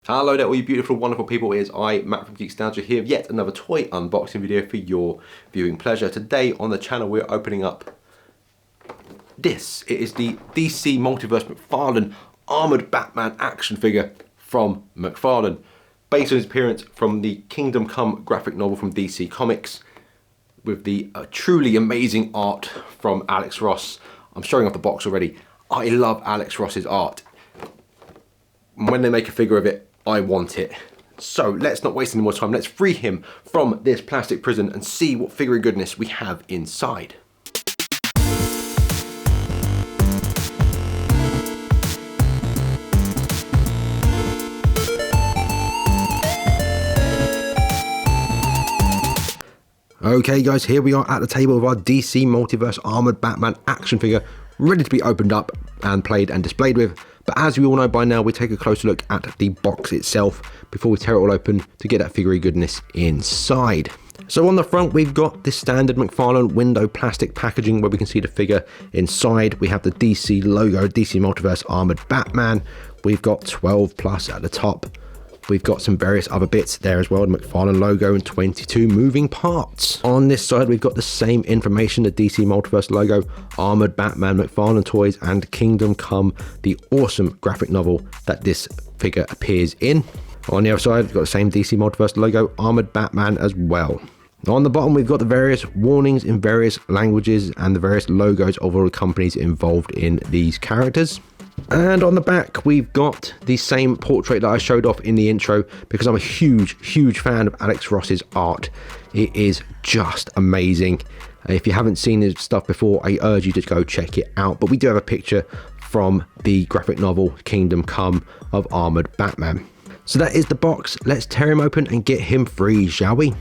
Hello there all you beautiful, wonderful people. It is I, Matt from Geekstalgia here with yet another toy unboxing video for your viewing pleasure. Today on the channel we're opening up this. It is the DC Multiverse McFarlane Armoured Batman action figure from McFarlane. Based on his appearance from the Kingdom Come graphic novel from DC Comics with the truly amazing art from Alex Ross. I'm showing off the box already. I love Alex Ross's art. When they make a figure of it, I want it. So let's not waste any more time. Let's free him from this plastic prison and see what figure goodness we have inside. Okay guys, here we are at the table of our DC Multiverse Armoured Batman action figure, ready to be opened up and played and displayed with. But as you all know by now, we take a closer look at the box itself before we tear it all open to get that figure goodness inside. So on the front, we've got the standard McFarlane window plastic packaging where we can see the figure inside. We have the DC logo, DC Multiverse Armoured Batman. We've got 12 plus at the top. We've got some various other bits there as well, the McFarlane logo and 22 moving parts. On this side, we've got the same information, the DC Multiverse logo, Armoured Batman, McFarlane toys, and Kingdom Come, the awesome graphic novel that this figure appears in. On the other side, we've got the same DC Multiverse logo, Armoured Batman as well. On the bottom, we've got the various warnings in various languages and the various logos of all the companies involved in these characters. And on the back, we've got the same portrait that I showed off in the intro because I'm a huge fan of Alex Ross's art. It is just amazing. If you haven't seen his stuff before, I urge you to go check it out. But we do have a picture from the graphic novel Kingdom Come of Armoured Batman. So that is the box. Let's tear him open and get him free, shall we?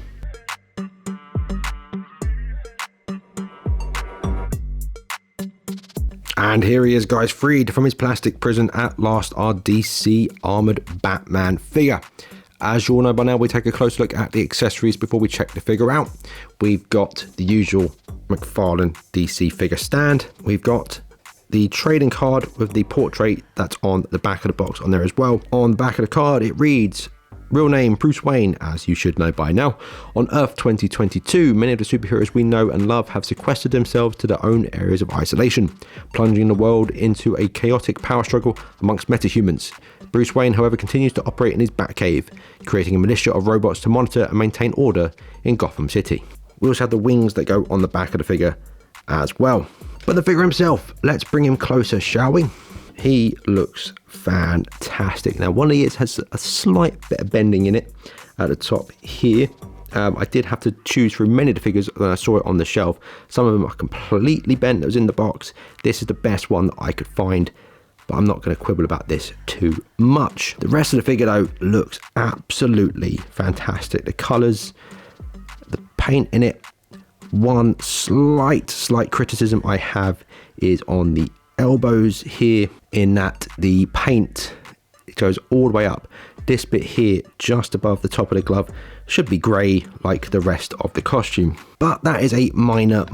And here he is, guys, freed from his plastic prison at last, our DC Armoured Batman figure. As you all know by now, we take a close look at the accessories before we check the figure out. We've got the usual McFarlane DC figure stand. We've got the trading card with the portrait that's on the back of the box on there as well. On the back of the card, it reads, real name, Bruce Wayne, as you should know by now. On Earth 2022, many of the superheroes we know and love have sequestered themselves to their own areas of isolation, plunging the world into a chaotic power struggle amongst metahumans. Bruce Wayne, however, continues to operate in his Batcave, creating a militia of robots to monitor and maintain order in Gotham City. We also have the wings that go on the back of the figure as well. But the figure himself, let's bring him closer, shall we? He looks fantastic. Now, one of these has a slight bit of bending in it at the top here. I did have to choose through many of the figures when I saw it on the shelf. Some of them are completely bent that was in the box. This is the best one that I could find, but I'm not going to quibble about this too much. The rest of the figure, though, looks absolutely fantastic. The colours, the paint in it. One slight criticism I have is on the elbows here, in that the paint, it goes all the way up. This bit here just above the top of the glove should be grey like the rest of the costume, but that is a minor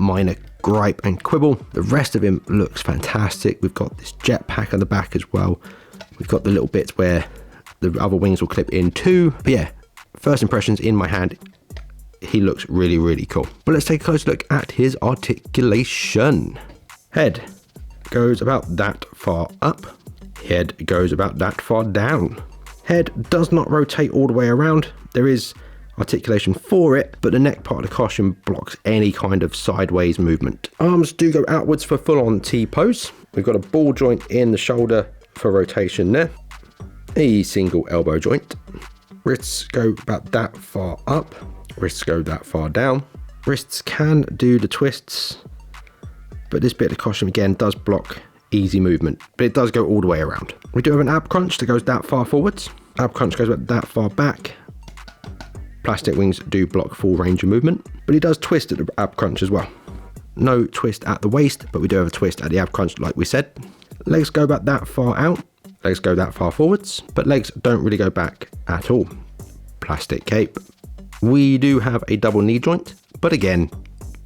gripe and quibble. The rest of him looks fantastic. We've got this jetpack on the back as well. We've got the little bits where the other wings will clip in too. But yeah, first impressions in my hand, he looks really cool. But let's take a close look at his articulation. Head goes about that far up. Head goes about that far down. Head does not rotate all the way around. There is articulation for it, but the neck part of the costume blocks any kind of sideways movement. Arms do go outwards for full-on T-pose. We've got a ball joint in the shoulder for rotation there. A single elbow joint. Wrists go about that far up. Wrists go that far down. Wrists can do the twists, but this bit of the costume again does block easy movement, but it does go all the way around. We do have an ab crunch that goes that far forwards. Ab crunch goes about that far back. Plastic wings do block full range of movement, but he does twist at the ab crunch as well. No twist at the waist, but we do have a twist at the ab crunch like we said. Legs go about that far out. Legs go that far forwards, but legs don't really go back at all. Plastic cape. We do have a double knee joint, but again,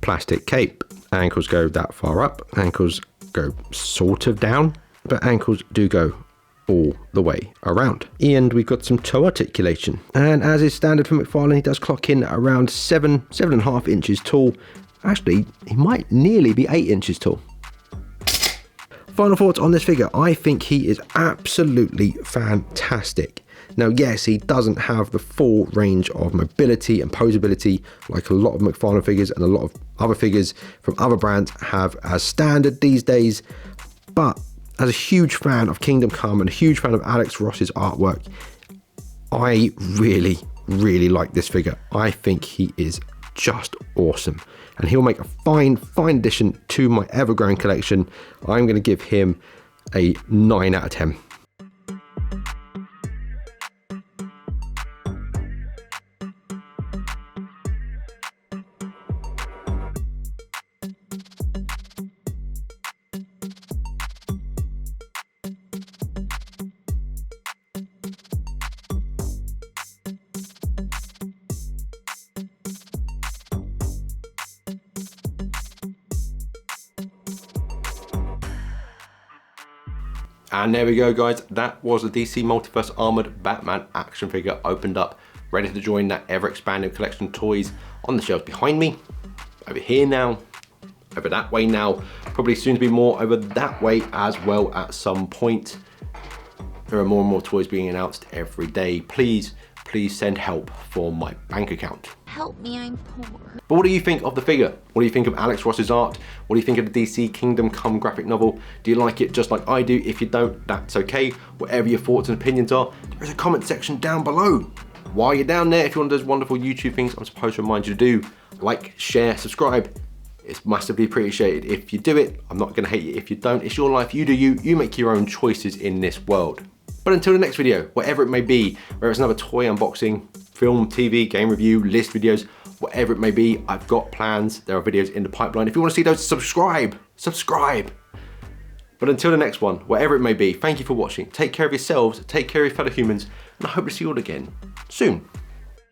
plastic cape. Ankles go that far up, ankles go sort of down, but ankles do go all the way around. And we've got some toe articulation. And as is standard for McFarlane, he does clock in at around 7.5 inches tall. Actually, he might nearly be 8 inches tall. Final thoughts on this figure. I think he is absolutely fantastic. Now, yes, he doesn't have the full range of mobility and posability like a lot of McFarlane figures and a lot of other figures from other brands have as standard these days. But as a huge fan of Kingdom Come and a huge fan of Alex Ross's artwork, I really, really like this figure. I think he is just awesome. And he'll make a fine addition to my ever-growing collection. I'm going to give him a 9 out of 10. And there we go, guys. That was the DC Multiverse Armored Batman action figure opened up, ready to join that ever-expanding collection of toys on the shelves behind me, over here now, over that way now, probably soon to be more over that way as well at some point. There are more and more toys being announced every day. Please send help for my bank account. Help me, I'm poor. But what do you think of the figure? What do you think of Alex Ross's art? What do you think of the DC Kingdom Come graphic novel? Do you like it just like I do? If you don't, that's okay. Whatever your thoughts and opinions are, there's a comment section down below. While you're down there, if you're one of those wonderful YouTube things I'm supposed to remind you to do, like, share, subscribe. It's massively appreciated. If you do it, I'm not gonna hate you. If you don't, it's your life, you do you. You make your own choices in this world. But until the next video, whatever it may be, whether it's another toy unboxing, film, TV, game review, list videos, whatever it may be, I've got plans. There are videos in the pipeline. If you want to see those, subscribe. But until the next one, whatever it may be, thank you for watching. Take care of yourselves, take care of your fellow humans, and I hope to see you all again soon.